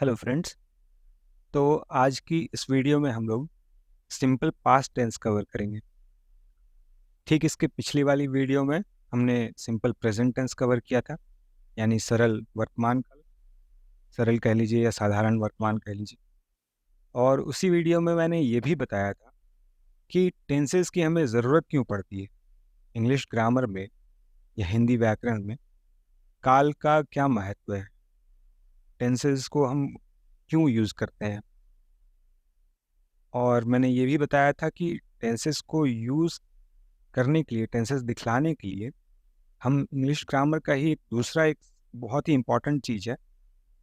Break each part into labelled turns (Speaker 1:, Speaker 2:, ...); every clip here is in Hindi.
Speaker 1: Hello friends. तो आज की इस वीडियो में हम लोग सिंपल पास्ट टेंस कवर करेंगे। ठीक इसके पिछली वाली वीडियो में हमने सिंपल प्रेजेंट टेंस कवर किया था, यानी सरल वर्तमान काल, सरल कह लीजिए या साधारण वर्तमान कह लीजिए। और उसी वीडियो में मैंने ये भी बताया था कि टेंसेस की हमें ज़रूरत क्यों पड़ती है इंग्लिश ग्रामर में या हिंदी व्याकरण में। काल का क्या महत्व है, टेंसेस को हम क्यों यूज़ करते हैं। और मैंने ये भी बताया था कि टेंसेस को यूज़ करने के लिए, टेंसेस दिखलाने के लिए हम इंग्लिश ग्रामर का ही एक बहुत ही इम्पोर्टेंट चीज़ है,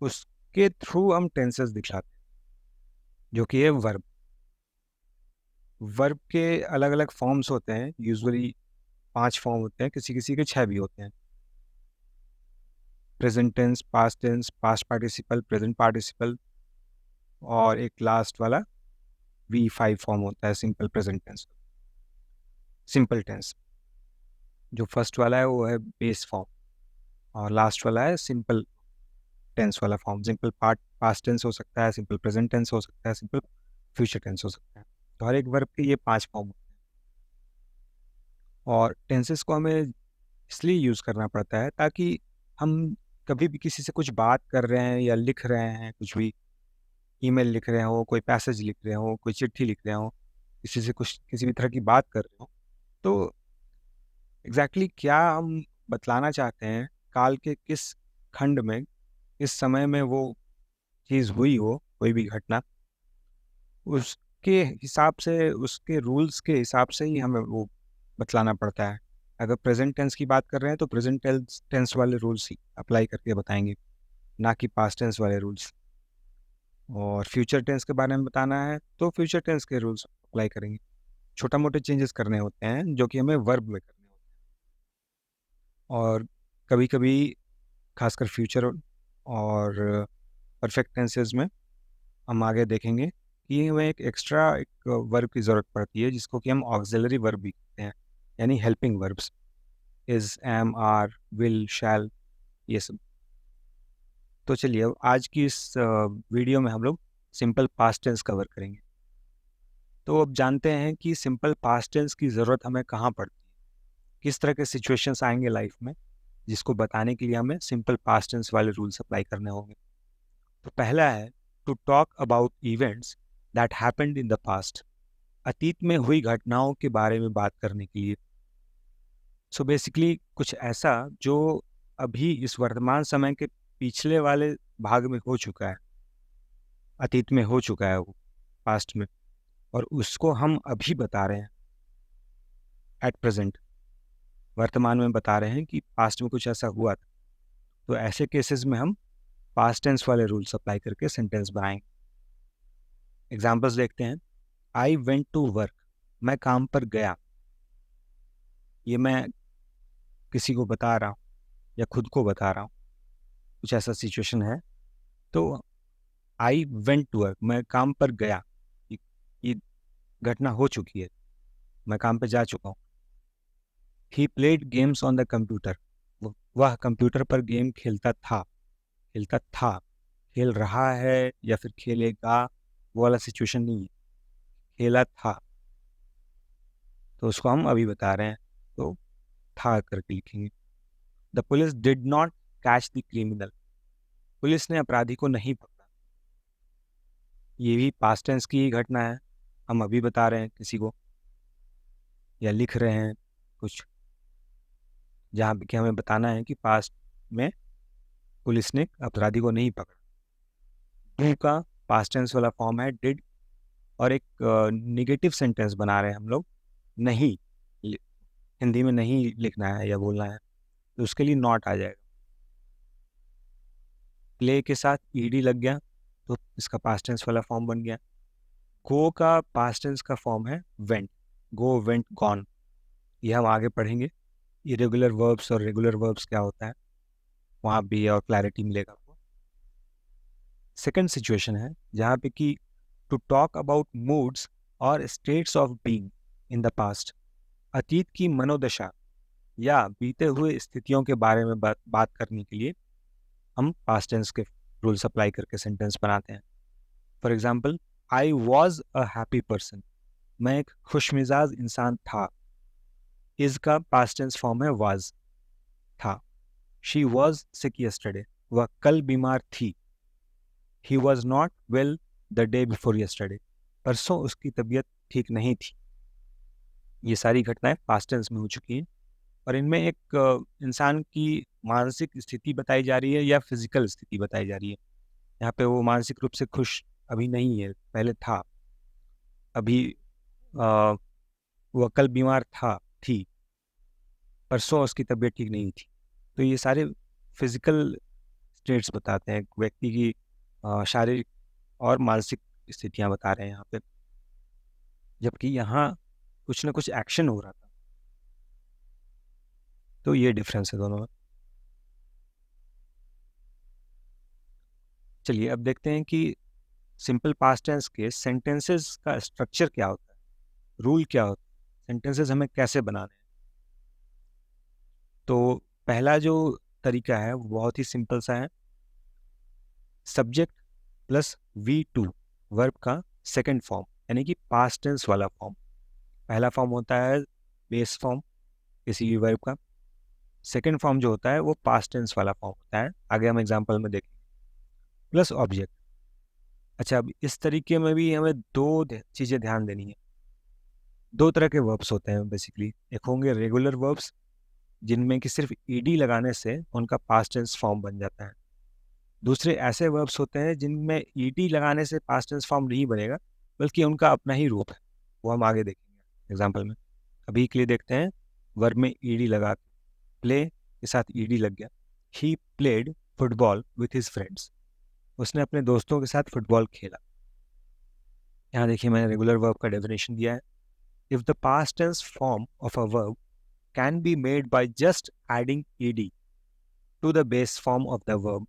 Speaker 1: उसके थ्रू हम टेंसेस दिखलाते हैं, जो कि है वर्ब। वर्ब के अलग अलग फॉर्म्स होते हैं, यूजुअली 5 फॉर्म होते हैं, किसी किसी के 6 भी होते हैं। Present tense, past participle, present participle और एक लास्ट वाला V5 फॉर्म होता है, simple present tense. Simple tense जो फर्स्ट वाला है वो है बेस फॉर्म, और लास्ट वाला है सिंपल टेंस वाला फॉर्म। सिंपल पास्ट टेंस हो सकता है, सिंपल प्रेजेंट टेंस हो सकता है, सिंपल फ्यूचर टेंस हो सकता है। तो हर एक वर्ब के ये 5 फॉर्म होते हैं। और टेंसेस को हमें इसलिए यूज़ करना पड़ता है ताकि हम कभी भी किसी से कुछ बात कर रहे हैं या लिख रहे हैं, कुछ भी ईमेल लिख रहे हो, कोई पैसेज लिख रहे हो, कोई चिट्ठी लिख रहे हो, किसी से कुछ किसी भी तरह की बात कर रहे हो, तो एग्जैक्टली क्या हम बतलाना चाहते हैं, काल के किस खंड में, किस समय में वो चीज़ हुई हो, कोई भी घटना, उसके हिसाब से, उसके रूल्स के हिसाब से ही हमें वो बतलाना पड़ता है। अगर प्रेजेंट टेंस की बात कर रहे हैं तो प्रेजेंट टेंस वाले रूल्स ही अप्लाई करके बताएंगे, ना कि पास्ट टेंस वाले रूल्स। और फ्यूचर टेंस के बारे में बताना है तो फ्यूचर टेंस के रूल्स अप्लाई करेंगे। छोटा मोटे चेंजेस करने होते हैं जो कि हमें वर्ब में करने होते हैं। और कभी कभी खासकर फ्यूचर और परफेक्ट टेंसेस में हम आगे देखेंगे कि हमें एक एक्स्ट्रा एक वर्ब की ज़रूरत पड़ती है, जिसको कि हम ऑक्सिलरी वर्ब भी कहते हैं, यानी helping verbs. Is, am, are, will, shall, ये सब। तो चलिए अब आज की इस वीडियो में हम लोग सिंपल पास्ट टेंस कवर करेंगे। तो अब जानते हैं कि सिंपल पास्ट टेंस की ज़रूरत हमें कहाँ पड़ती है, किस तरह के सिचुएशंस आएंगे लाइफ में, जिसको बताने के लिए हमें सिंपल पास्ट टेंस वाले रूल्स अप्लाई करने होंगे। तो पहला है to talk about events that happened in the past, अतीत में हुई घटनाओं के बारे में बात करने के लिए। सो बेसिकली कुछ ऐसा जो अभी इस वर्तमान समय के पिछले वाले भाग में हो चुका है, अतीत में हो चुका है वो, पास्ट में, और उसको हम अभी बता रहे हैं, एट प्रेजेंट, वर्तमान में बता रहे हैं कि पास्ट में कुछ ऐसा हुआ था। तो ऐसे केसेस में हम पास्ट टेंस वाले रूल्स अप्लाई करके सेंटेंस बनाएंगे। एग्जाम्पल्स देखते हैं। आई वेंट टू वर्क, मैं काम पर गया। ये मैं किसी को बता रहा हूँ या खुद को बता रहा हूँ, कुछ ऐसा सिचुएशन है। तो आई वेंट टू वर्क, मैं काम पर गया, ये घटना हो चुकी है, मैं काम पे जा चुका हूँ। He played games on the computer, वह कंप्यूटर पर गेम खेलता था। खेलता था, खेल रहा है या फिर खेलेगा, वो वाला सिचुएशन नहीं है, खेला था। तो उसको हम अभी बता रहे हैं, तो था करके लिखेंगे। The police did not catch the criminal, police ने अपराधी को नहीं पकड़ा। ये भी पास्ट टेंस की ही घटना है, हम अभी बता रहे हैं किसी को, या लिख रहे हैं कुछ, जहाँ पे कि हमें बताना है कि पास्ट में पुलिस ने अपराधी को नहीं पकड़ा। डू का पास्ट टेंस वाला फॉर्म है डिड, और एक निगेटिव सेंटेंस बना रहे हैं हम लोग, नहीं, हिंदी में नहीं लिखना है या बोलना है, तो उसके लिए नॉट आ जाएगा। प्ले के साथ ईडी लग गया तो इसका पास्ट टेंस वाला फॉर्म बन गया। गो का पास्ट टेंस का फॉर्म है वेंट, गो, वेंट, गॉन। ये हम आगे पढ़ेंगे, इरेगुलर वर्ब्स और रेगुलर वर्ब्स क्या होता है, वहाँ भी और क्लैरिटी मिलेगा आपको। सेकंड सिचुएशन है जहाँ पे कि टू टॉक अबाउट मूड्स और states of being in the past, अतीत की मनोदशा या बीते हुए स्थितियों के बारे में बात करने के लिए हम पास्ट टेंस के रूल्स अप्लाई करके सेंटेंस बनाते हैं। For example, I was a happy person, मैं एक खुशमिजाज इंसान था। इज का पास्ट टेंस फॉर्म है वाज, था। शी वॉज सिक यस्टरडे, वह कल बीमार थी। He was not well the day before yesterday, परसों उसकी तबीयत ठीक नहीं थी। ये सारी घटनाएं पास्ट टेंस में हो चुकी हैं और इनमें एक इंसान की मानसिक स्थिति बताई जा रही है या फिजिकल स्थिति बताई जा रही है। यहाँ पे वो मानसिक रूप से खुश अभी नहीं है, पहले था। अभी अ, वह कल बीमार थी, परसों उसकी तबीयत ठीक नहीं थी। तो ये सारे फिजिकल स्टेट्स बताते हैं, व्यक्ति की शारीरिक और मानसिक स्थितियाँ बता रहे हैं यहाँ पे, जबकि यहाँ कुछ ना कुछ एक्शन हो रहा था। तो ये डिफरेंस है दोनों में। चलिए अब देखते हैं कि सिंपल पास्ट टेंस के सेंटेंसेस का स्ट्रक्चर क्या होता है, रूल क्या होता है, सेंटेंसेस हमें कैसे बनाने हैं। तो पहला जो तरीका है वो बहुत ही सिंपल सा है। सब्जेक्ट प्लस V2 वर्ब का सेकंड फॉर्म, यानी कि पास्ट टेंस वाला फॉर्म। पहला फॉर्म होता है बेस फॉर्म किसी भी वर्ब का, सेकंड फॉर्म जो होता है वो पास्ट टेंस वाला फॉर्म होता है। आगे हम एग्जांपल में देखेंगे। Plus object. अच्छा, अब इस तरीके में भी हमें दो चीज़ें ध्यान देनी है। दो तरह के वर्ब्स होते हैं बेसिकली। एक होंगे रेगुलर वर्ब्स, जिनमें कि सिर्फ ईडी लगाने से उनका पास्ट टेंस फॉर्म बन जाता है। दूसरे ऐसे वर्ब्स होते हैं जिनमें ईडी लगाने से पास्ट टेंस फॉर्म नहीं बनेगा, बल्कि उनका अपना ही रूप है। वो हम आगे देखेंगे एग्जाम्पल में। अभी के लिए देखते हैं वर्ब में ईडी लगा, प्ले के साथ ईडी लग गया। ही played football with his friends, उसने अपने दोस्तों के साथ फुटबॉल खेला। यहाँ देखिए मैंने रेगुलर वर्ब का डेफिनेशन दिया है। If the past tense form of a verb can be made by just adding ED to the base form of the verb,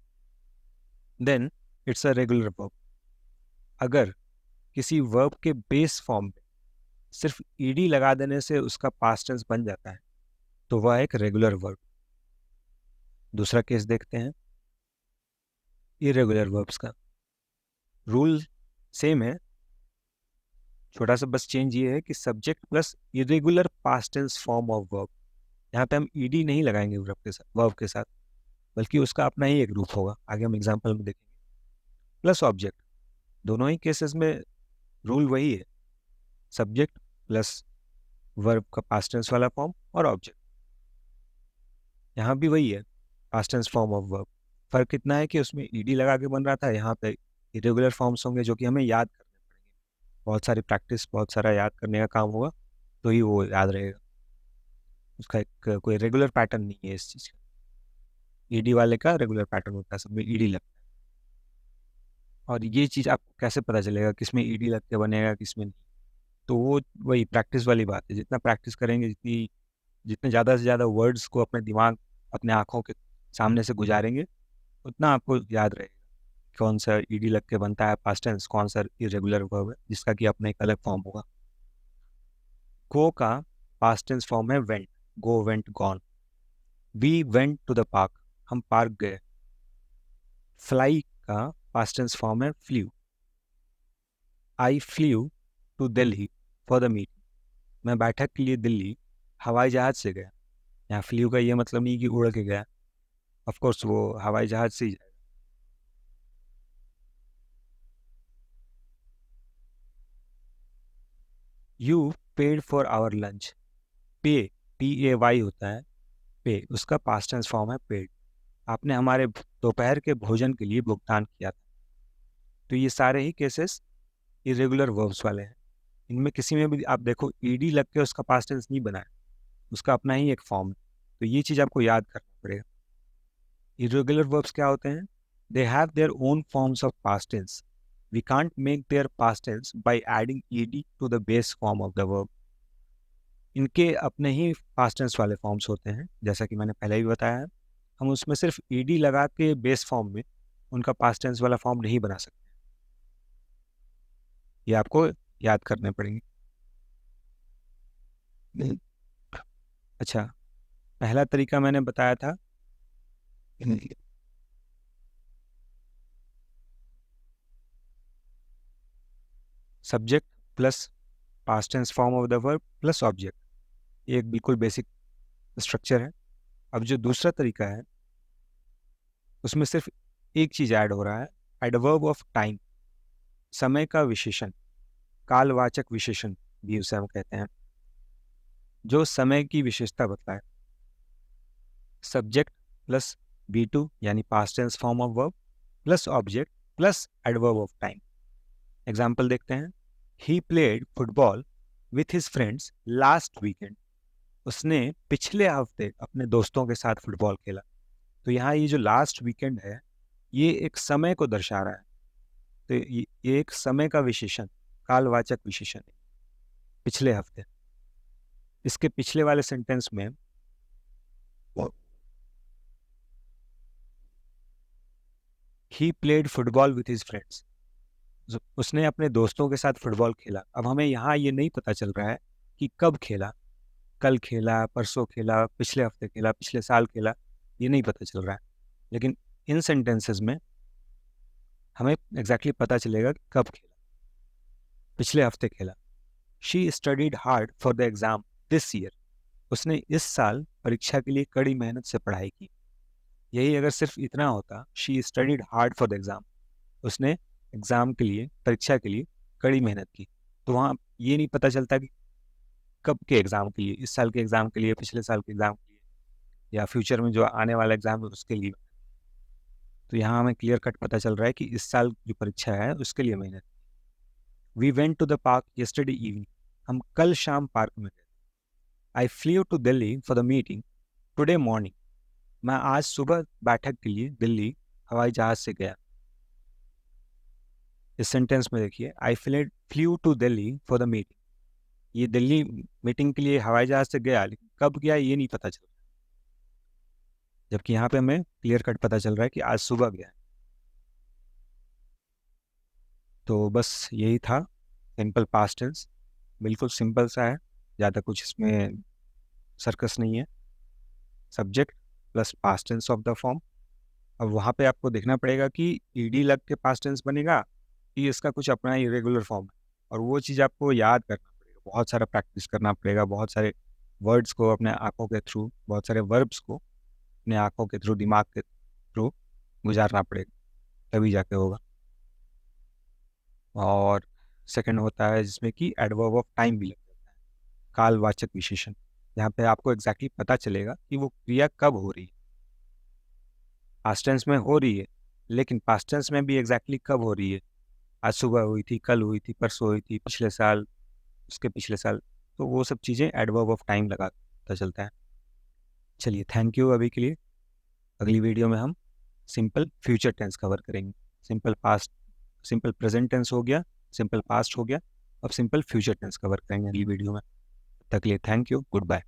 Speaker 1: then it's a regular verb. अगर किसी वर्ब के बेस फॉर्म में सिर्फ ईडी लगा देने से उसका पास्ट टेंस बन जाता है, तो वह एक रेगुलर वर्ब। दूसरा केस देखते हैं इरेगुलर वर्ब्स का। रूल सेम है, छोटा सा बस चेंज ये है कि subject plus irregular past tense form of verb. यहाँ पे हम ईडी नहीं लगाएंगे वर्ब के साथ, बल्कि उसका अपना ही एक रूप होगा। आगे हम एग्जाम्पल में देखेंगे। प्लस ऑब्जेक्ट, दोनों ही केसेस में रूल वही है, सब्जेक्ट प्लस वर्ब का पास्ट टेंस वाला फॉर्म और ऑब्जेक्ट। यहाँ भी वही है, past tense form of verb. फर्क इतना है कि उसमें ईडी लगा के बन रहा था, यहाँ पे इरेगुलर फॉर्म्स होंगे जो कि हमें याद करने पड़ेंगे। बहुत सारी प्रैक्टिस, बहुत सारा याद करने का काम होगा, तो ही वो याद रहेगा। उसका एक कोई रेगुलर पैटर्न नहीं है इस चीज़ का। ईडी वाले का रेगुलर पैटर्न होता है, सब में ईडी लगता है। और ये चीज़ आपको कैसे पता चलेगा किसमें ईडी लग के बनेगा किसमें नहीं? तो वो वही प्रैक्टिस वाली बात है। जितना प्रैक्टिस करेंगे, जितने ज़्यादा से ज़्यादा वर्ड्स को अपने दिमाग, अपने आँखों के सामने से गुजारेंगे, उतना आपको याद रहेगा कौन सा ईडी लग के बनता है पास्ट टेंस, कौन सा इरेगुलर वर्ब है जिसका कि अपना एक अलग फॉर्म होगा। गो का पास्ट टेंस फॉर्म है went, go went gone. We went to the park, हम पार्क गए। फ्लाई का पास्ट टेंस फॉर्म है flew. I flew to Delhi for the meeting, मैं बैठक के लिए दिल्ली हवाई जहाज से गया। यहाँ फ्ल्यू का ये मतलब नहीं कि उड़ के गया, ऑफ कोर्स वो हवाई जहाज से ही जाएगा। You paid for our lunch, pay PAY होता है, पे उसका पास्ट टेंस फॉर्म है पेड। आपने हमारे दोपहर के भोजन के लिए भुगतान किया था। तो ये सारे ही केसेस इरेगुलर वर्ब्स वाले हैं। इनमें किसी में भी आप देखो ईडी लग के उसका पास्ट टेंस नहीं बना है, उसका अपना ही एक फॉर्म है। तो ये चीज़ आपको याद करना पड़ेगा। इरेगुलर वर्ब्स क्या होते हैं? They have their own forms of past tense, we can't make their past tense by adding ED to the base form of the verb. इनके अपने ही पास्ट टेंस वाले फॉर्म्स होते हैं, जैसा कि मैंने पहले भी बताया है। हम उसमें सिर्फ ईडी लगा के बेस फॉर्म में उनका पास्ट टेंस वाला फॉर्म नहीं बना सकते। ये आपको याद करने पड़ेंगे। अच्छा, पहला तरीका मैंने बताया था subject plus past tense form of the verb plus object, ये एक बिल्कुल बेसिक स्ट्रक्चर है। अब जो दूसरा तरीका है उसमें सिर्फ एक चीज़ ऐड हो रहा है, एडवर्ब ऑफ टाइम, समय का विशेषण, कालवाचक विशेषण भी उसे हम कहते हैं, जो समय की विशेषता बताए। सब्जेक्ट प्लस V2 यानी past tense form of verb plus object plus adverb of time. Example देखते हैं। He played football with his friends last weekend, उसने पिछले हफ्ते अपने दोस्तों के साथ फुटबॉल खेला। तो यहाँ ये जो लास्ट वीकेंड है ये एक समय को दर्शा रहा है, तो ये एक समय का विशेषण, कालवाचक विशेषण है, पिछले हफ्ते। इसके पिछले वाले सेंटेंस में ही played football with his friends, उसने अपने दोस्तों के साथ फुटबॉल खेला। अब हमें यहाँ ये नहीं पता चल रहा है कि कब खेला, कल खेला, परसों खेला, पिछले हफ्ते खेला, पिछले साल खेला, ये नहीं पता चल रहा है। लेकिन इन सेंटेंसेस में हमें एग्जैक्टली पता चलेगा कि कब खेला, पिछले हफ्ते खेला। She studied hard for the exam this year, उसने इस साल परीक्षा के लिए कड़ी मेहनत से पढ़ाई की। यही अगर सिर्फ इतना होता, she studied hard for the exam, उसने एग्जाम के लिए, परीक्षा के लिए कड़ी मेहनत की, तो वहाँ ये नहीं पता चलता कि कब के एग्जाम के लिए, इस साल के एग्जाम के लिए, पिछले साल के एग्जाम के लिए, या फ्यूचर में जो आने वाला एग्जाम है उसके लिए। तो यहाँ हमें क्लियर कट पता चल रहा है कि इस साल जो परीक्षा है उसके लिए मेहनत। We went to the park yesterday evening, हम कल शाम पार्क में गए। I flew to Delhi for the meeting today morning, मैं आज सुबह बैठक के लिए दिल्ली हवाई जहाज से गया। इस सेंटेंस में देखिए, I flew to Delhi for the meeting, ये दिल्ली मीटिंग के लिए हवाई जहाज से गया, लेकिन कब गया ये नहीं पता चल रहा, जबकि यहाँ पे हमें क्लियर कट पता चल रहा है कि आज सुबह गया। तो बस यही था सिंपल पास्ट टेंस, बिल्कुल सिंपल सा है, ज़्यादा कुछ इसमें सर्कस नहीं है। Subject plus past tense of the form. अब वहाँ पे आपको देखना पड़ेगा कि ईडी लग के पास्ट टेंस बनेगा कि इसका कुछ अपना इरेगुलर फॉर्म है, और वो चीज़ आपको याद करना पड़ेगा, बहुत सारा प्रैक्टिस करना पड़ेगा, बहुत सारे वर्ड्स को अपने आँखों के थ्रू, बहुत सारे वर्ब्स को अपने आँखों के थ्रू, दिमाग के थ्रू गुजारना पड़ेगा, तभी जाके होगा। और सेकंड होता है जिसमें कि एडवर्ब ऑफ टाइम भी लग जाता है, कालवाचक विशेषण, जहाँ पे आपको एग्जैक्टली पता चलेगा कि वो क्रिया कब हो रही है। पास्ट टेंस में हो रही है, लेकिन पास्ट टेंस में भी एग्जैक्टली कब हो रही है, आज सुबह हुई थी, कल हुई थी, परसों हुई थी, पिछले साल, उसके पिछले साल, तो वो सब चीज़ें एडवर्ब ऑफ टाइम लगा पता चलता है। चलिए, थैंक यू अभी के लिए। अगली वीडियो में हम सिंपल फ्यूचर टेंस कवर करेंगे। Simple past, simple present tense हो गया, सिंपल पास्ट हो गया, अब सिंपल फ्यूचर टेंस कवर करेंगे अगली वीडियो में। तब तक के लिए थैंक यू, गुड बाय।